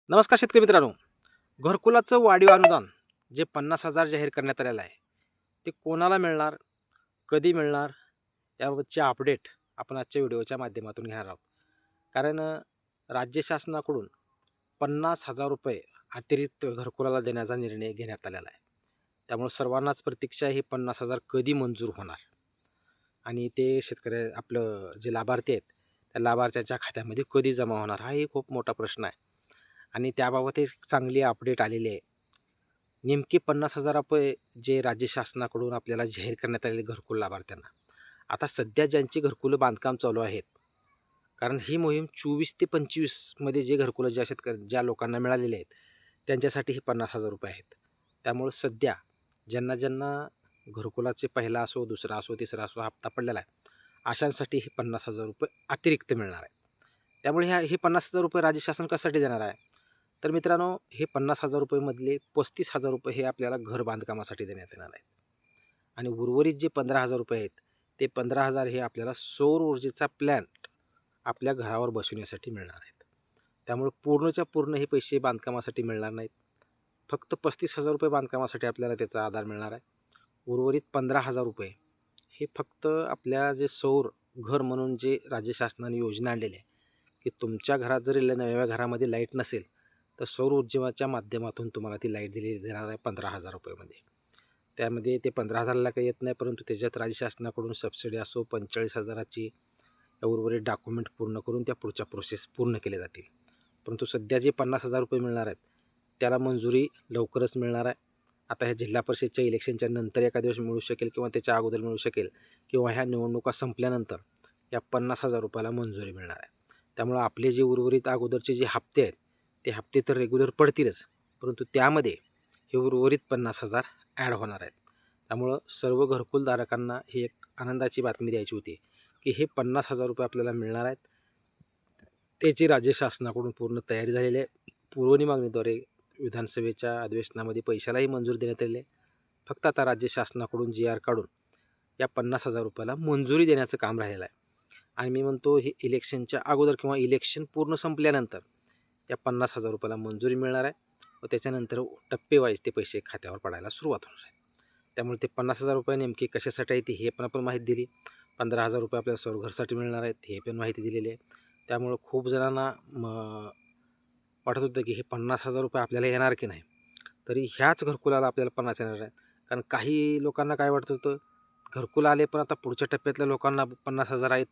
नमस्कार शेतकरी मित्रांनो. घरकुलाचं वाढीव अनुदान जे 50,000 जाहीर करण्यात आलेलं आहे, ते कोणाला मिळणार, कधी मिळणार, याबाबतचे अपडेट आपण आजच्या व्हिडिओच्या माध्यमातून घेणार आहोत. कारण राज्य शासनाकडून ₹50,000 अतिरिक्त घरकुलाला देण्याचा निर्णय घेण्यात आलेला आहे. त्यामुळे सर्वांनाच प्रतीक्षा आहे, ही 50,000 कधी मंजूर होणार आणि ते शेतकरी आपलं जे लाभार्थी आहेत, त्या लाभार्थ्याच्या खात्यामध्ये कधी जमा होणार, हाही खूप मोठा प्रश्न आहे. आणि त्याबाबत एक चांगली अपडेट आलेली आहे. नेमकी ₹50,000 जे राज्य शासनाकडून आपल्याला जाहीर करण्यात आलेले घरकुल लाभार्थ्यांना. आता सध्या ज्यांची घरकुलं बांधकाम चालू आहेत, कारण ही मोहीम 24 ते 25 मध्ये जे घरकुलं ज्या लोकांना मिळालेले आहेत, त्यांच्यासाठी हे ₹50,000 आहेत. त्यामुळं सध्या ज्यांना ज्यांना घरकुलाचे पहिला असो, दुसरा असो, तिसरा असो हप्ता पडलेला आहे, अशांसाठी हे ₹50,000 अतिरिक्त मिळणार आहे. त्यामुळे हे ₹50,000 राज्य शासन कशासाठी देणार आहे? तर मित्रांनो, हे ₹50,000 मधले ₹35,000 हे आपल्याला घर बांधकामासाठी देण्यात येणार आहेत आणि उर्वरित जे ₹15,000 आहेत, ते 15,000 हे आपल्याला सौर ऊर्जेचा प्लॅन्ट आपल्या घरावर बसवण्यासाठी मिळणार आहेत. त्यामुळे पूर्णच्या पूर्ण हे पैसे बांधकामासाठी मिळणार नाहीत. फक्त ₹35,000 बांधकामासाठी आपल्याला त्याचा आधार मिळणार आहे. उर्वरित ₹15,000 हे फक्त आपल्या जे सौर घर म्हणून जे राज्य शासनाने योजना आणलेली आहे, की तुमच्या घरात जरी नव्या घरामध्ये लाईट नसेल, तर सौर ऊर्जेच्या माध्यमातून तुम्हाला ती लाईट देणार आहे ₹15,000 मध्ये. त्यामध्ये ते 15,000ला काही येत नाही, परंतु त्याच्यात राज्य शासनाकडून सबसिडी असो 45,000ची उर्वरित डॉक्युमेंट पूर्ण करून त्या पुढच्या प्रोसेस पूर्ण केल्या जातील. परंतु सध्या जे ₹50,000 मिळणार आहेत, त्याला मंजुरी लवकरच मिळणार आहे. आता ह्या जिल्हा परिषदच्या इलेक्शनच्या नंतर एका दिवस मिळू शकेल किंवा त्याच्या अगोदर मिळू शकेल किंवा ह्या निवडणुका संपल्यानंतर या ₹50,000ला मंजुरी मिळणार आहे. त्यामुळं आपले जे उर्वरित अगोदरचे जे हप्ते आहेत, ते हप्ते तर रेग्युलर पडतीलच, परंतु त्यामध्ये हे उर्वरित 50,000 ॲड होणार आहेत. त्यामुळं सर्व घरकुलधारकांना ही एक आनंदाची बातमी द्यायची होती, की हे ₹50,000 आपल्याला मिळणार आहेत. त्याची राज्य शासनाकडून पूर्ण तयारी झालेली आहे. पुरवणी मागणीद्वारे विधानसभेच्या अधिवेशनामध्ये पैशालाही मंजूर देण्यात आलेली आहे. फक्त आता राज्य शासनाकडून GR काढून या ₹50,000ला मंजुरी देण्याचं काम राहिलेलं आहे. आणि मी म्हणतो हे इलेक्शनच्या अगोदर किंवा इलेक्शन पूर्ण संपल्यानंतर या ₹50,000ला मंजुरी मिळणार आहे व त्याच्यानंतर टप्पेवाईज ते पैसे खात्यावर पडायला सुरुवात होणार आहे. त्यामुळे ते ₹50,000 नेमके कशासाठी आहेत हे पण आपण माहिती दिली. ₹15,000 आपल्याला सौर घरसाठी मिळणार आहेत हे पण माहिती दिलेली आहे. त्यामुळं खूप जणांना वाटत होतं की हे ₹50,000 आपल्याला येणार की नाही. तरी ह्याच घरकुलाला आपल्याला 50 येणार आहे. कारण काही लोकांना काय वाटत होतं, घरकुल आले पण आता पुढच्या टप्प्यातल्या लोकांना 50,000 आहेत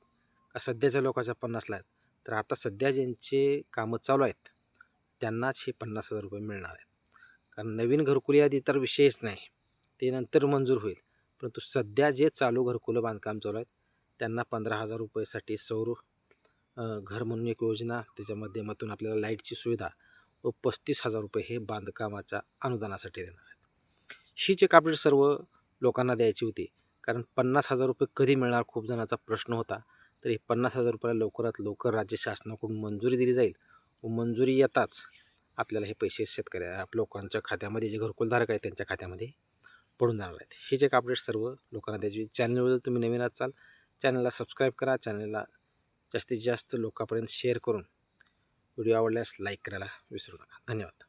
का सध्याच्या लोकांच्या 50ला आहेत. तर आता सध्या ज्यांचे कामं चालू आहेत, त्यांनाच हे ₹50,000 मिळणार आहेत. कारण नवीन घरकुल यादी तर विषयच नाही, ते नंतर मंजूर होईल. परंतु सध्या जे चालू घरकुलं बांधकाम चालू आहेत, त्यांना ₹15,000 साठी सौर घर म्हणून एक योजना, त्याच्या माध्यमातून आपल्याला लाईटची सुविधा व ₹35,000 हे बांधकामाच्या अनुदानासाठी देणार आहेत. हीच एक अपडेट सर्व लोकांना द्यायची होती. कारण ₹50,000 कधी मिळणार खूप जणांचा प्रश्न होता. तर हे ₹50,000 लवकरात लवकर राज्य शासनाकडून मंजुरी दिली जाईल व मंजुरी येताच आपल्याला हे पैसे लोकांच्या खात्यामध्ये जे घरकुलधारक आहेत त्यांच्या खात्यामध्ये पडून जाणार आहेत. हीच एक अपडेट सर्व लोकांना द्यायची. चॅनलवर तुम्ही नवीन असाल, चॅनलला सबस्क्राईब करा. चॅनलला जास्तीत जास्त लोकांपर्यंत शेअर करून व्हिडिओ आवडल्यास लाईक करायला विसरू नका. धन्यवाद.